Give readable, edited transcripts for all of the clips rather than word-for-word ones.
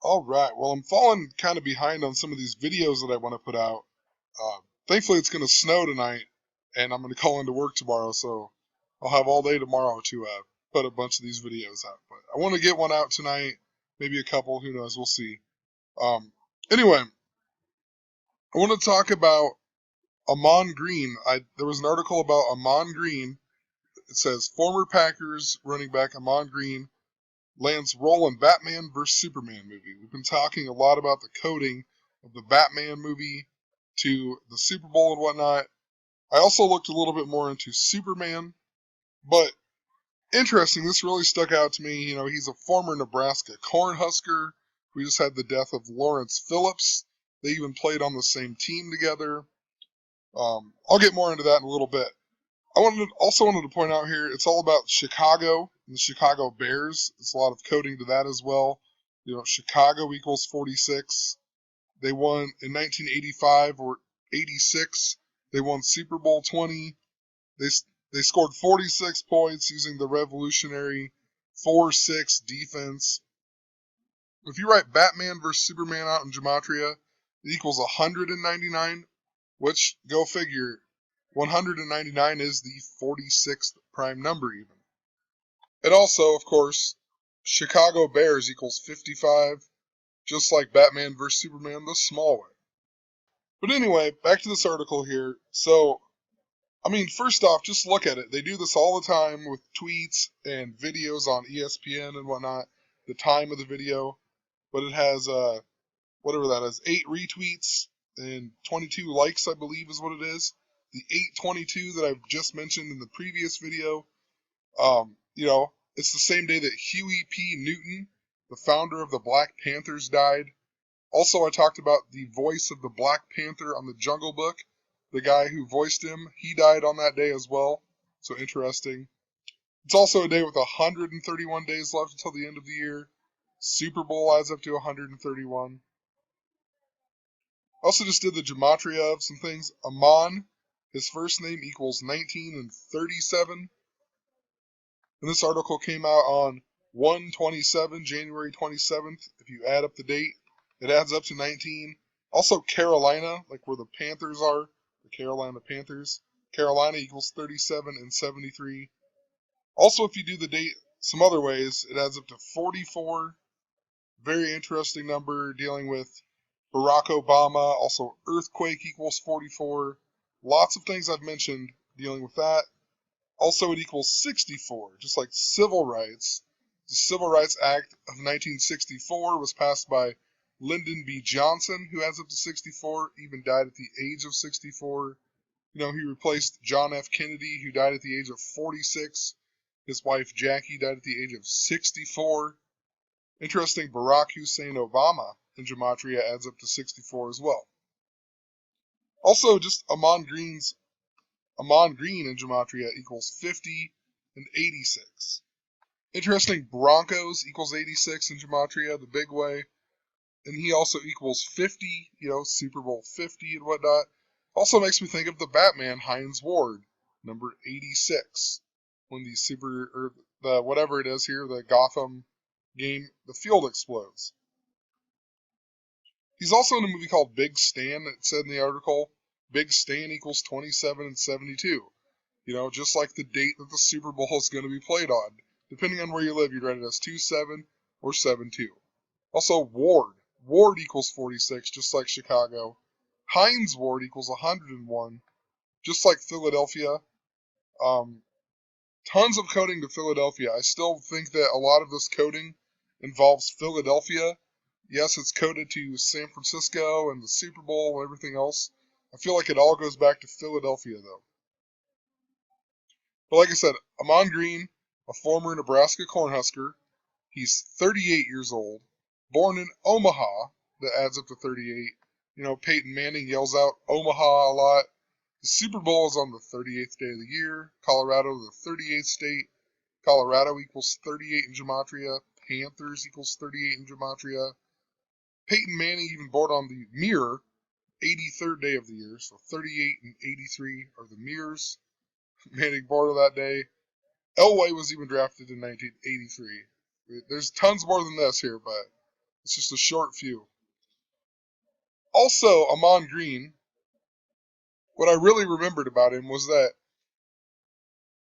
All right. Well, I'm falling kind of behind on some of these videos that I want to put out. Thankfully, it's going to snow tonight, and I'm going to call into work tomorrow, so I'll have all day tomorrow to put a bunch of these videos out. But I want to get one out tonight, maybe a couple. Who knows? We'll see. Um, anyway, I want to talk about Ahman Green. There was an article about Ahman Green. It says former Packers running back Ahman Green lands role in Batman vs Superman movie. We've been talking a lot about the coding of the Batman movie to the Super Bowl and whatnot. I also looked a little bit more into Superman, but interesting, this really stuck out to me. You know, he's a former Nebraska Cornhusker. We just had the death of Lawrence Phillips. They even played on the same team together. I'll get more into that in a little bit. Also wanted to point out here, it's all about Chicago and the Chicago Bears. It's a lot of coding to that as well. You know, Chicago equals 46. They won in 1985 or 86. They won Super Bowl 20. They they scored 46 points using the revolutionary 4-6 defense. If you write Batman versus Superman out in Gematria, it equals 199, which, go figure, 199 is the 46th prime number even. And also, of course, Chicago Bears equals 55, just like Batman vs. Superman the small way. But anyway, back to this article here. So, I mean, first off, just look at it. They do this all the time with tweets and videos on ESPN and whatnot, the time of the video. But it has, whatever that is, 8 retweets and 22 likes, I believe is what it is. The 822 that I've just mentioned in the previous video, it's the same day that Huey P. Newton, the founder of the Black Panthers, died. Also, I talked about the voice of the Black Panther on the Jungle Book. The guy who voiced him, he died on that day as well. So interesting. It's also a day with 131 days left until the end of the year. Super Bowl adds up to 131. Also just did the gematria of some things. Ahman, his first name equals 19 and 37. And this article came out on 1/27, January 27th. If you add up the date, it adds up to 19. Also Carolina, like where the Panthers are, the Carolina Panthers. Carolina equals 37 and 73. Also, if you do the date some other ways, it adds up to 44. Very interesting number dealing with Barack Obama. Also, earthquake equals 44. Lots of things I've mentioned dealing with that. Also, it equals 64, just like civil rights. The Civil Rights Act of 1964 was passed by Lyndon B. Johnson, who adds up to 64, even died at the age of 64. You know, he replaced John F. Kennedy, who died at the age of 46. His wife Jackie died at the age of 64. Interesting, Barack Hussein Obama in Gematria adds up to 64 as well. Also, just Ahman Green in Gematria equals 50 and 86. Interesting, Broncos equals 86 in Gematria, the big way. And he also equals 50, Super Bowl 50 and whatnot. Also makes me think of the Batman Hines Ward, number 86. When the whatever it is here, the Gotham game, the field explodes. He's also in a movie called Big Stan. It said in the article, Big Stan equals 27 and 72. You know, just like the date that the Super Bowl is going to be played on. Depending on where you live, you'd write it as 27 or 72. Also, Ward. Ward equals 46, just like Chicago. Hines Ward equals 101, just like Philadelphia. Tons of coding to Philadelphia. I still think that a lot of this coding involves Philadelphia. Yes, it's coded to San Francisco and the Super Bowl and everything else. I feel like it all goes back to Philadelphia, though. But like I said, Ahman Green, a former Nebraska Cornhusker, he's 38 years old, born in Omaha, that adds up to 38. You know, Peyton Manning yells out Omaha a lot. The Super Bowl is on the 38th day of the year. Colorado, the 38th state. Colorado equals 38 in Gematria. Panthers equals 38 in Gematria. Peyton Manning even born on the mirror, 83rd day of the year. So 38 and 83 are the mirrors. Manning born on that day. Elway was even drafted in 1983. There's tons more than this here, but It's just a short few. Also, Ahman Green, what I really remembered about him was that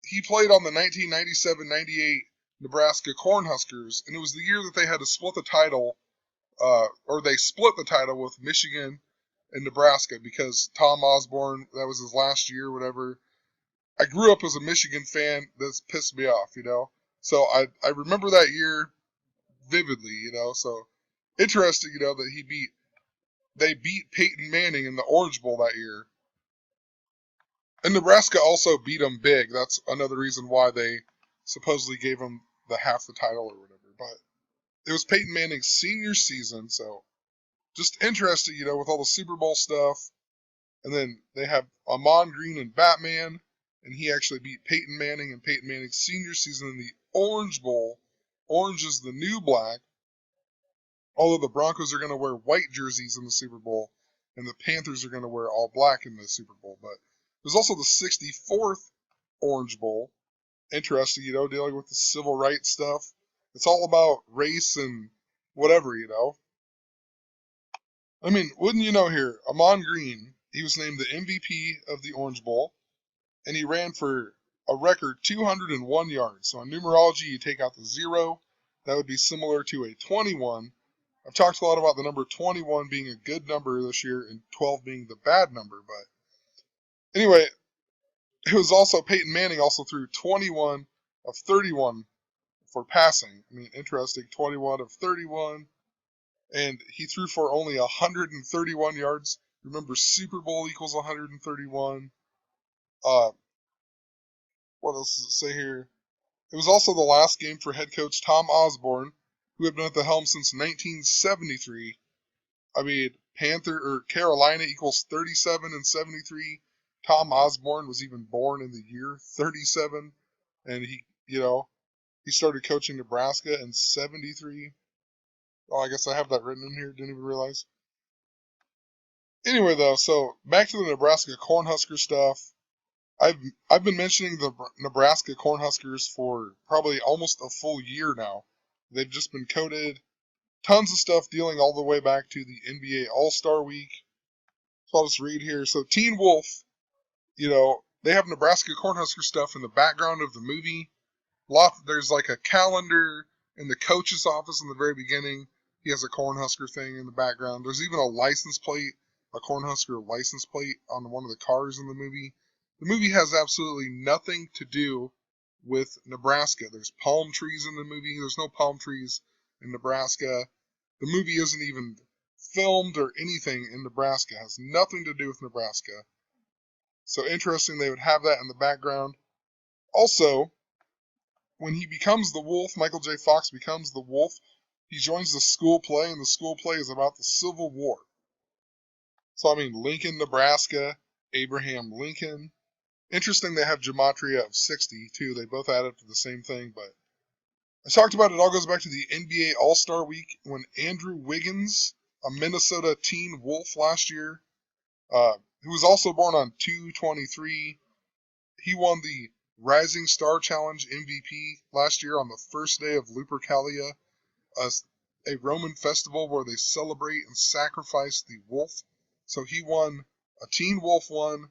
he played on the 1997-98 Nebraska Cornhuskers, and it was the year that they had to split the title, or they split the title with Michigan and Nebraska because Tom Osborne, that was his last year, whatever. I grew up as a Michigan fan. That's pissed me off, So I remember that year vividly, So interesting, that they beat Peyton Manning in the Orange Bowl that year. And Nebraska also beat them big. That's another reason why they supposedly gave them the half the title or whatever. But it was Peyton Manning's senior season, so just interesting, with all the Super Bowl stuff. And then they have Ahman Green and Batman, and he actually beat Peyton Manning in Peyton Manning's senior season in the Orange Bowl. Orange is the new black. Although the Broncos are going to wear white jerseys in the Super Bowl, and the Panthers are going to wear all black in the Super Bowl. But there's also the 64th Orange Bowl. Interesting, dealing with the civil rights stuff. It's all about race and whatever, I mean, wouldn't you know here, Ahman Green, he was named the MVP of the Orange Bowl, and he ran for a record 201 yards. So in numerology, you take out the 0. That would be similar to a 21. I've talked a lot about the number 21 being a good number this year and 12 being the bad number. But anyway, it was also Peyton Manning also threw 21 of 31 for passing. I mean, interesting, 21 of 31. And he threw for only 131 yards. Remember, Super Bowl equals 131. What else does it say here? It was also the last game for head coach Tom Osborne, who had been at the helm since 1973. I mean, Carolina equals 37 and 73. Tom Osborne was even born in the year 37, and he started coaching Nebraska in 73. Oh, I guess I have that written in here. Didn't even realize. Anyway, though, so back to the Nebraska Cornhusker stuff. I've been mentioning the Nebraska Cornhuskers for probably almost a full year now. They've just been coded. Tons of stuff dealing all the way back to the NBA All-Star Week. So I'll just read here. So Teen Wolf, they have Nebraska Cornhusker stuff in the background of the movie. There's like a calendar in the coach's office in the very beginning. He has a Cornhusker thing in the background. There's even a license plate, a Cornhusker license plate on one of the cars in the movie. The movie has absolutely nothing to do with Nebraska. There's palm trees in the movie. There's no palm trees in Nebraska. The movie isn't even filmed or anything in Nebraska. It has nothing to do with Nebraska. So interesting they would have that in the background. Also, when he becomes the Wolf, Michael J. Fox becomes the Wolf, he joins the school play, and the school play is about the Civil War. So, I mean, Lincoln, Nebraska, Abraham Lincoln. Interesting they have gematria of 60, too. They both add up to the same thing, but I talked about it all goes back to the NBA All-Star Week when Andrew Wiggins, a Minnesota teen Wolf last year, who was also born on 2/23, he won the Rising Star Challenge MVP last year on the first day of Lupercalia, a Roman festival where they celebrate and sacrifice the wolf. So he won, a teen wolf won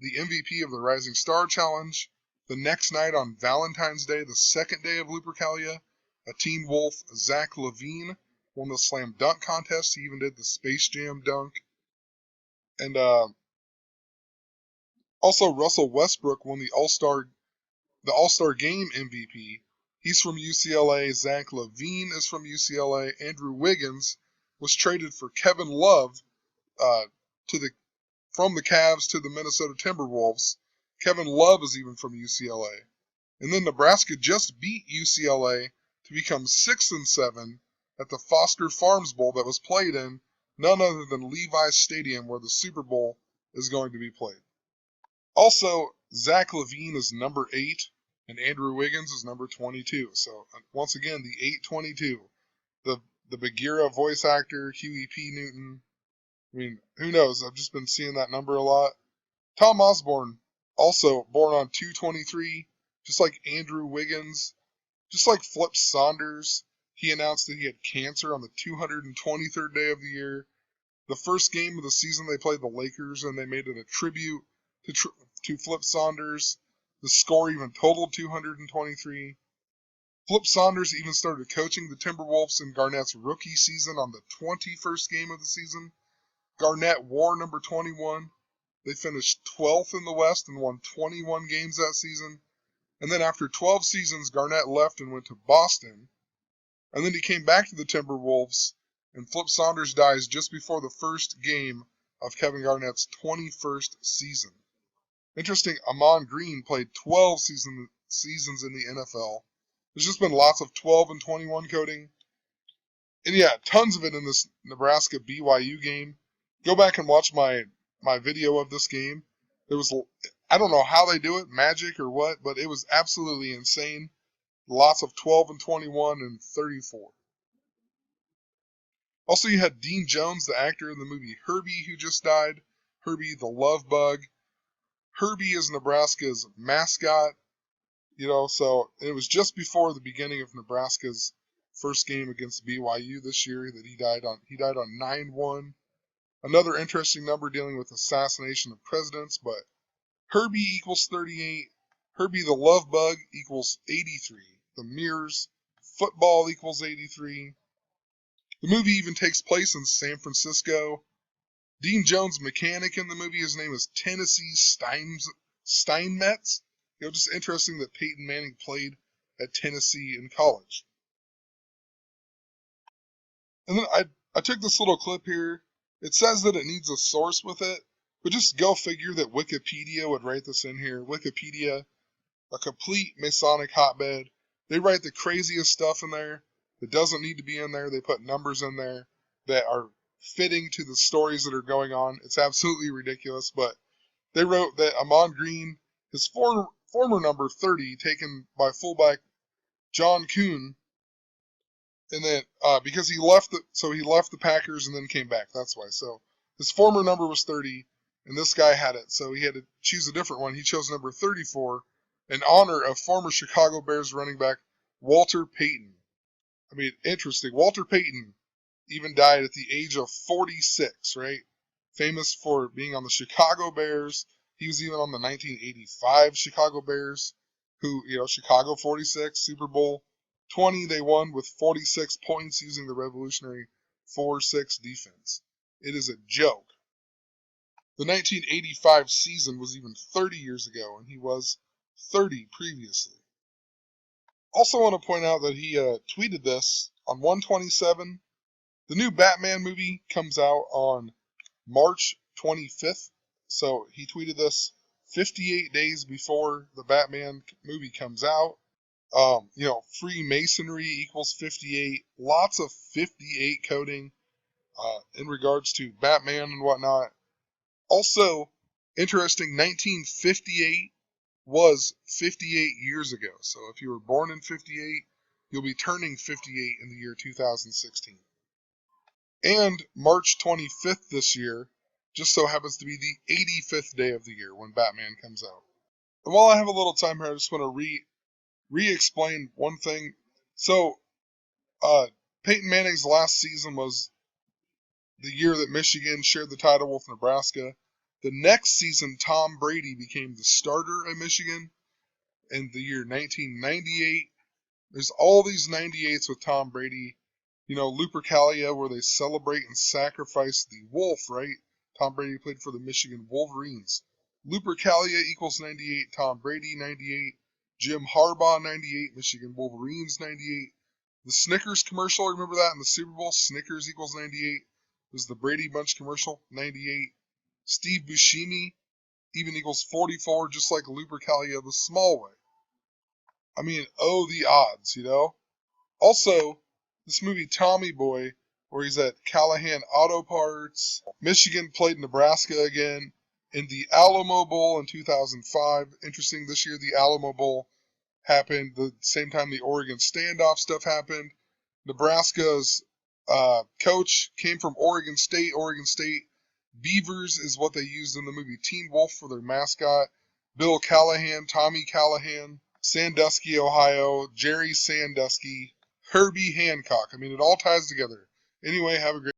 the MVP of the Rising Star Challenge. The next night on Valentine's Day, the second day of Lupercalia, a teen wolf, Zach LaVine, won the slam dunk contest. He even did the Space Jam dunk. And also Russell Westbrook won the All-Star Game MVP. He's from UCLA. Zach LaVine is from UCLA. Andrew Wiggins was traded for Kevin Love from the Cavs to the Minnesota Timberwolves. Kevin Love is even from UCLA. And then Nebraska just beat UCLA to become 6-7 at the Foster Farms Bowl that was played in none other than Levi's Stadium where the Super Bowl is going to be played. Also, Zach LaVine is number 8 and Andrew Wiggins is number 22. So once again, the 822. The Bagheera voice actor, Huey P. Newton. I mean, who knows? I've just been seeing that number a lot. Tom Osborne, also born on 2/23, just like Andrew Wiggins, just like Flip Saunders. He announced that he had cancer on the 223rd day of the year. The first game of the season, they played the Lakers, and they made it a tribute to Flip Saunders. The score even totaled 223. Flip Saunders even started coaching the Timberwolves in Garnett's rookie season on the 21st game of the season. Garnett wore number 21. They finished 12th in the West and won 21 games that season. And then after 12 seasons, Garnett left and went to Boston. And then he came back to the Timberwolves, and Flip Saunders dies just before the first game of Kevin Garnett's 21st season. Interesting, Ahman Green played 12 seasons in the NFL. There's just been lots of 12 and 21 coding. And yeah, tons of it in this Nebraska BYU game. Go back and watch my video of this game. There was, I don't know how they do it, magic or what, but it was absolutely insane. Lots of 12 and 21 and 34. Also, you had Dean Jones, the actor in the movie Herbie, who just died. Herbie the Love Bug. Herbie is Nebraska's mascot. So it was just before the beginning of Nebraska's first game against BYU this year that he died on. He died on 9/1. Another interesting number dealing with assassination of presidents, but Herbie equals 38. Herbie the Love Bug equals 83. The Mirrors football equals 83. The movie even takes place in San Francisco. Dean Jones' mechanic in the movie, his name is Tennessee Steinmetz. Just interesting that Peyton Manning played at Tennessee in college. And then I took this little clip here. It says that it needs a source with it, but just go figure that Wikipedia would write this in here. Wikipedia, a complete Masonic hotbed. They write the craziest stuff in there that doesn't need to be in there. They put numbers in there that are fitting to the stories that are going on. It's absolutely ridiculous, but they wrote that Ahman Green, his former number 30, taken by fullback John Kuhn, and then because he left the Packers and then came back. That's why. So his former number was 30, and this guy had it, so he had to choose a different one. He chose number 34 in honor of former Chicago Bears running back Walter Payton. I mean, interesting. Walter Payton even died at the age of 46, right? Famous for being on the Chicago Bears. He was even on the 1985 Chicago Bears, who, Chicago 46, Super Bowl 20, they won with 46 points using the revolutionary 4-6 defense. It is a joke. The 1985 season was even 30 years ago, and he was 30 previously. Also want to point out that he tweeted this on 1/27. The new Batman movie comes out on March 25th. So he tweeted this 58 days before the Batman movie comes out. Freemasonry equals 58. Lots of 58 coding in regards to Batman and whatnot. Also, interesting, 1958 was 58 years ago. So if you were born in 58, you'll be turning 58 in the year 2016. And March 25th this year just so happens to be the 85th day of the year when Batman comes out. And while I have a little time here, I just want to re-explain one thing. So, Peyton Manning's last season was the year that Michigan shared the title with Nebraska. The next season, Tom Brady became the starter at Michigan in the year 1998. There's all these 98s with Tom Brady. Lupercalia, where they celebrate and sacrifice the wolf, right? Tom Brady played for the Michigan Wolverines. Lupercalia equals 98, Tom Brady 98, Jim Harbaugh 98, Michigan Wolverines 98. The Snickers commercial, remember that in the Super Bowl? Snickers equals 98. It was the Brady Bunch commercial, 98. Steve Buscemi even equals 44, just like Lupercalia the small way. I mean, oh, the odds, Also, this movie Tommy Boy, where he's at Callahan Auto Parts. Michigan played Nebraska again in the Alamo Bowl in 2005. Interesting, this year the Alamo Bowl happened the same time the Oregon standoff stuff happened. Nebraska's coach came from Oregon State. Oregon State Beavers is what they used in the movie Teen Wolf for their mascot. Bill Callahan, Tommy Callahan, Sandusky, Ohio, Jerry Sandusky, Herbie Hancock. I mean, it all ties together. Anyway, have a great